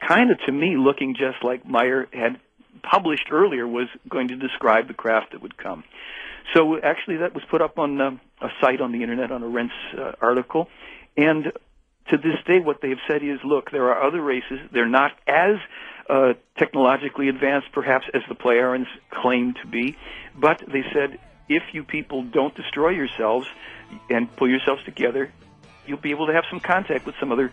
kind of, to me, looking just like Meier had published earlier, was going to describe the craft that would come. So actually that was put up on a site on the Internet, on a Rents article, and to this day what they have said is, look, there are other races. They're not as technologically advanced, perhaps, as the Pleiadians claim to be, but they said, if you people don't destroy yourselves and pull yourselves together, you'll be able to have some contact with some other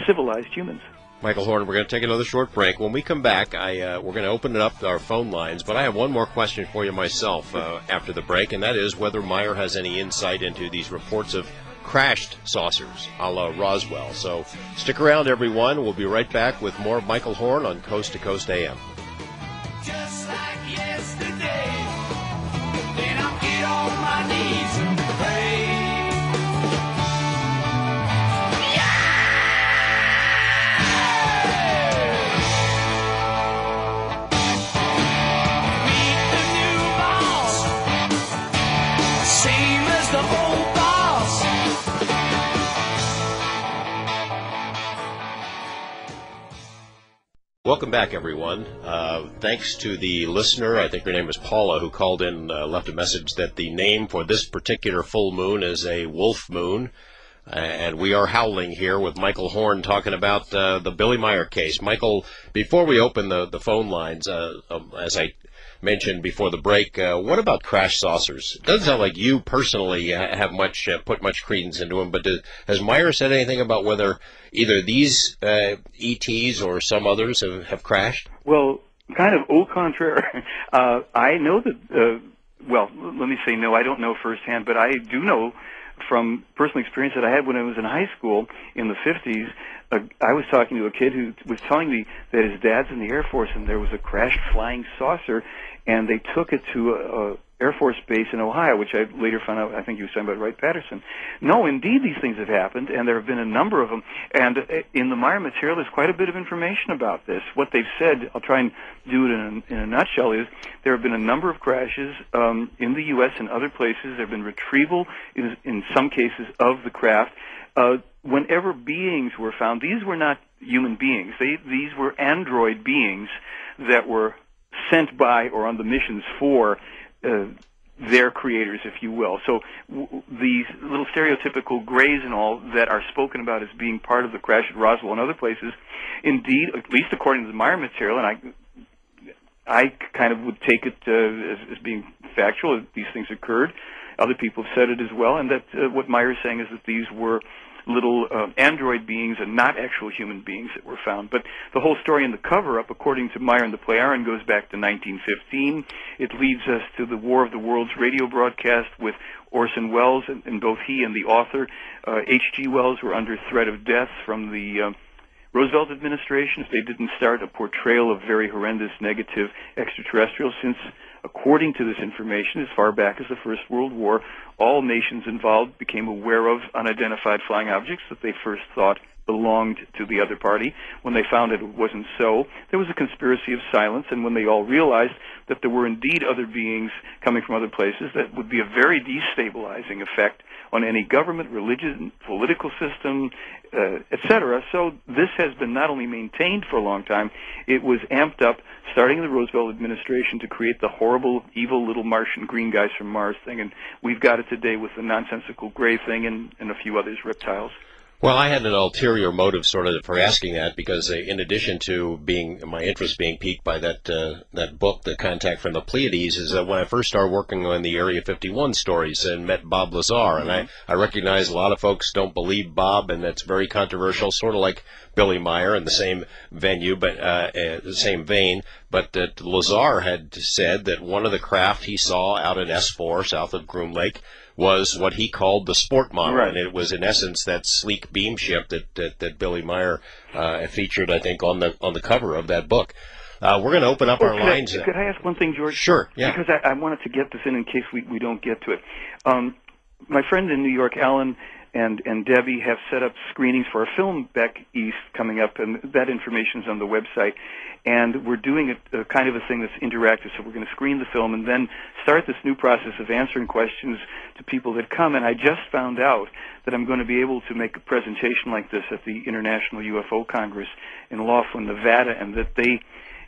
civilized humans. Michael Horn, we're going to take another short break. When we come back, we're going to open it up to our phone lines, but I have one more question for you myself after the break, and that is whether Meier has any insight into these reports of crashed saucers a la Roswell. So stick around, everyone. We'll be right back with more of Michael Horn on Coast to Coast AM. Just like yesterday, then I'll get on my knees and pray. Meet the new boss, same as the old boss. Welcome back, everyone. Thanks to the listener, I think her name was Paula, who called in, left a message that the name for this particular full moon is a wolf moon. And we are howling here with Michael Horn talking about the Billy Meier case. Michael, before we open the phone lines, as I mentioned before the break, what about crash saucers? It doesn't sound like you personally have put much credence into them, but has Meier said anything about whether either these ETs or some others have crashed? Well, kind of au contraire. I know that, well, let me say no, I don't know firsthand, but I do know from personal experience that I had when I was in high school in the 50s. I was talking to a kid who was telling me that his dad's in the Air Force and there was a crashed flying saucer, and they took it to a Air Force base in Ohio, which I later found out, I think he was talking about Wright-Patterson. No, indeed, these things have happened, and there have been a number of them. And in the Meier material, there's quite a bit of information about this. What they've said, I'll try and do it in a nutshell, is there have been a number of crashes in the U.S. and other places. There have been retrieval, in some cases, of the craft. Whenever beings were found, these were not human beings. These were android beings that were sent by or on the missions for their creators, if you will. So these little stereotypical grays and all that are spoken about as being part of the crash at Roswell and other places, indeed, at least according to the Meier material, and I kind of would take it as being factual, that these things occurred. Other people have said it as well, and that what Meier is saying is that these were little android beings and not actual human beings that were found. But the whole story in the cover-up, according to Meier and the Pleiadians, goes back to 1915. It leads us to the War of the Worlds radio broadcast with Orson Welles, and both he and the author, H.G. Wells, were under threat of death from the Roosevelt administration if they didn't start a portrayal of very horrendous, negative extraterrestrials, since, according to this information, as far back as the First World War, all nations involved became aware of unidentified flying objects that they first thought belonged to the other party. When they found it wasn't so, there was a conspiracy of silence, and when they all realized that there were indeed other beings coming from other places, that would be a very destabilizing effect on any government, religion, political system, etc. So this has been not only maintained for a long time, it was amped up starting in the Roosevelt administration to create the horrible, evil little Martian green guys from Mars thing, and we've got it today with the nonsensical gray thing and a few others, reptiles. Well, I had an ulterior motive sort of for asking that because in addition to my interest being piqued by that book, The Contact from the Pleiades, is that when I first started working on the Area 51 stories and met Bob Lazar, and I recognize a lot of folks don't believe Bob, and that's very controversial, sort of like Billy Meier in the same venue, but the same vein, but that Lazar had said that one of the craft he saw out at S4 south of Groom Lake was what he called the sport model, right. And it was in essence that sleek beam ship that Billy Meier featured, I think, on the cover of that book. We're going to open up our lines. Could I ask one thing, George? Sure. Yeah. Because I wanted to get this in case we don't get to it. My friend in New York, Alan, and Debbie have set up screenings for our film back east coming up, and that information is on the website. And we're doing a kind of a thing that's interactive, so we're going to screen the film and then start this new process of answering questions to people that come. And I just found out that I'm going to be able to make a presentation like this at the International UFO Congress in Laughlin, Nevada, and that they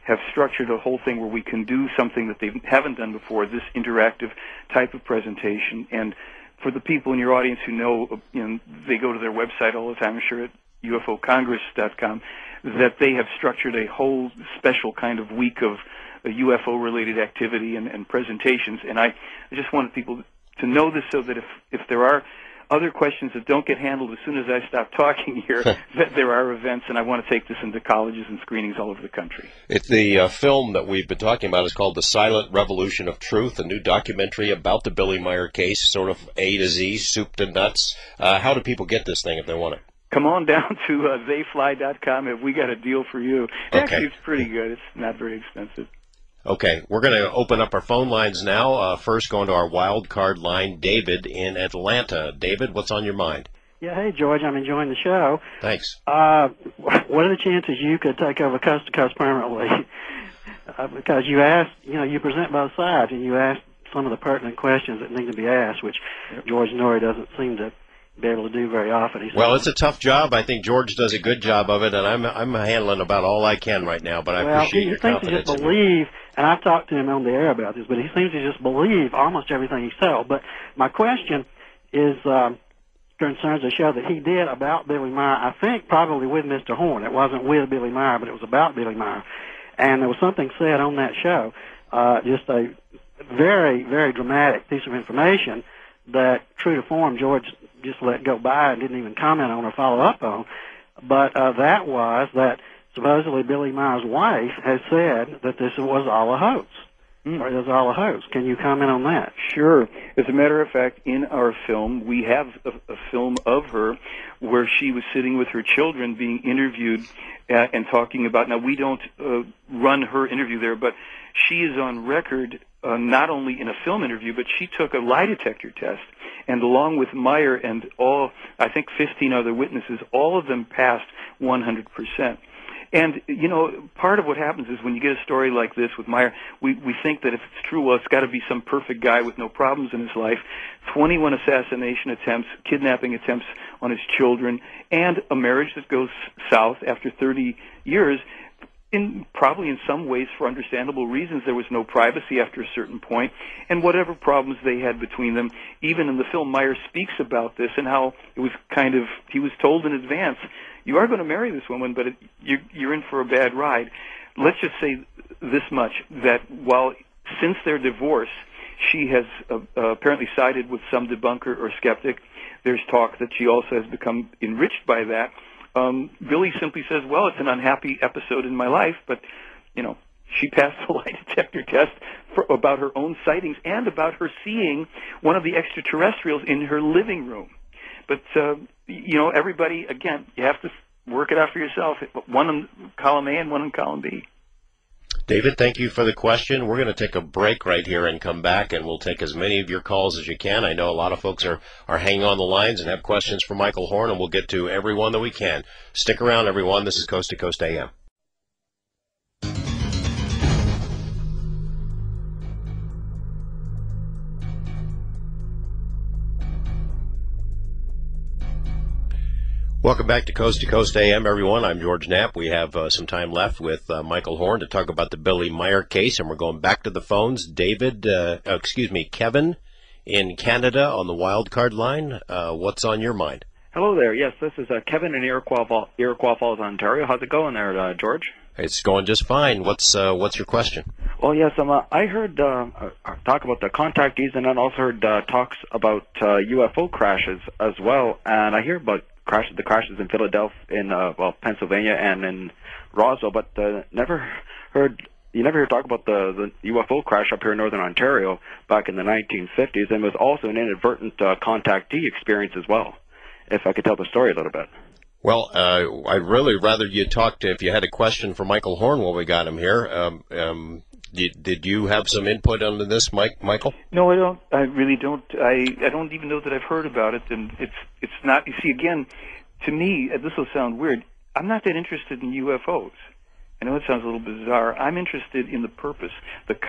have structured a whole thing where we can do something that they haven't done before, this interactive type of presentation. And for the people in your audience who know, they go to their website all the time, I'm sure, at ufocongress.com, that they have structured a whole special kind of week of UFO-related activity and presentations. And I just wanted people to know this so that if there are other questions that don't get handled as soon as I stop talking here, that there are events, and I want to take this into colleges and screenings all over the country. It's the film that we've been talking about is called The Silent Revolution of Truth, a new documentary about the Billy Meier case, sort of A to Z, soup to nuts. How do people get this thing if they want it? Come on down to theyfly.com. If we got a deal for you. Okay. Actually, it's pretty good. It's not very expensive. Okay, we're going to open up our phone lines now. First, going to our wild card line, David in Atlanta. David, what's on your mind? Yeah, hey, George, I'm enjoying the show. Thanks. What are the chances you could take over Coast to Coast permanently? Because you asked, you present both sides, and you ask some of the pertinent questions that need to be asked, which George Norrie doesn't seem to be able to do very often. Well, it's a tough job. I think George does a good job of it, and I'm handling about all I can right now, but I appreciate your confidence. He seems to just believe, and I've talked to him on the air about this, but he seems to just believe almost everything he says. But my question is concerns a show that he did about Billy Meier, I think probably with Mr. Horn. It wasn't with Billy Meier, but it was about Billy Meier. And there was something said on that show, just a very, very dramatic piece of information that, true to form, George just let go by and didn't even comment on or follow up on. But that was that supposedly Billy Meier's wife has said that this was all a hoax. Or it was all a hoax. Can you comment on that? Sure. As a matter of fact, in our film, we have a film of her where she was sitting with her children being interviewed and talking about, now we don't run her interview there, but she is on record not only in a film interview, but she took a lie detector test. And along with Meier and all, I think 15 other witnesses, all of them passed 100%. And, part of what happens is when you get a story like this with Meier, we think that if it's true, well, it's got to be some perfect guy with no problems in his life. 21 assassination attempts, kidnapping attempts on his children, and a marriage that goes south after 30 years. Probably in some ways, for understandable reasons, there was no privacy after a certain point, and whatever problems they had between them. Even in the film, Meier speaks about this and how it was he was told in advance, you are going to marry this woman, but you're in for a bad ride. Let's just say this much, that since their divorce, she has apparently sided with some debunker or skeptic. There's talk that she also has become enriched by that. Billy simply says, well, it's an unhappy episode in my life, but, she passed the lie detector test about her own sightings and about her seeing one of the extraterrestrials in her living room. But, everybody, again, you have to work it out for yourself. One in column A and one in column B. David, thank you for the question. We're going to take a break right here and come back, and we'll take as many of your calls as you can. I know a lot of folks are hanging on the lines and have questions for Michael Horn, and we'll get to everyone that we can. Stick around, everyone. This is Coast to Coast AM. Welcome back to Coast AM, everyone. I'm George Knapp. We have some time left with Michael Horn to talk about the Billy Meier case, and we're going back to the phones. Kevin in Canada on the wild card line. What's on your mind? Hello there. Yes, this is Kevin in Iroquois Falls, Ontario. How's it going there, George? It's going just fine. What's your question? Well, yes, I heard talk about the contactees, and then also heard talks about UFO crashes as well. And I hear about the crashes in Philadelphia, in Pennsylvania, and in Roswell, but never heard talk about the UFO crash up here in northern Ontario back in the 1950s, and was also an inadvertent contactee experience as well. If I could tell the story a little bit. Well, I'd really rather you talk to, if you had a question for Michael Horn while we got him here, Did you have some input on this, Michael? No, I don't. I really don't. I don't even know that I've heard about it, and it's not. You see, again, to me, this will sound weird. I'm not that interested in UFOs. I know it sounds a little bizarre. I'm interested in the purpose, the